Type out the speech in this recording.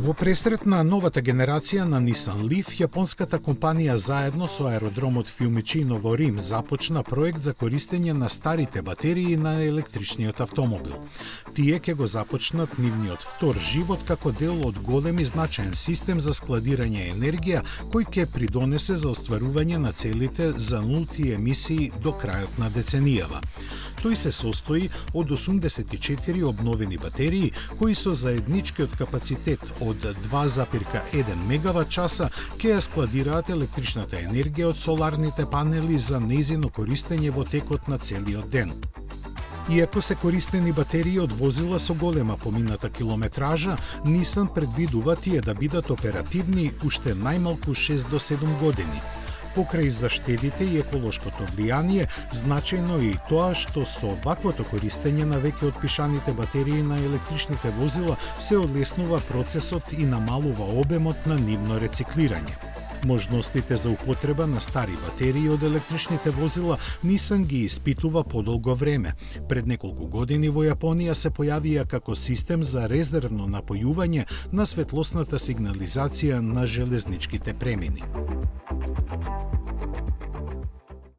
Во пресрет на новата генерација на Nissan Leaf, јапонската компанија заедно со аеродромот Фиумичино во Рим започна проект за користење на старите батерии на електричниот автомобил. Тие ќе го започнат нивниот втор живот како дел од голем и значаен систем за складирање енергија кој ќе придонесе за остварување на целите за нулти емисии до крајот на деценијава. Тој се состои од 84 обновени батерии кои со заедничкиот капацитет од 2,1 мегават часа ќе ја складираат електричната енергија од соларните панели за нејзино користење во текот на целиот ден. Иако се користени батерии од возила со голема помината километража, Nissan предвидува тие да бидат оперативни уште најмалку 6 до 7 години. Покрај заштедите и еколошкото влијание, значајно е и тоа што со ваквото користење на веќе отпишаните батерии на електричните возила се олеснува процесот и намалува обемот на нивно рециклирање. Можностите за употреба на стари батерии од електричните возила Nissan ги испитува подолго време. Пред неколку години во Јапонија се појавија како систем за резервно напојување на светлосната сигнализација на железничките премини.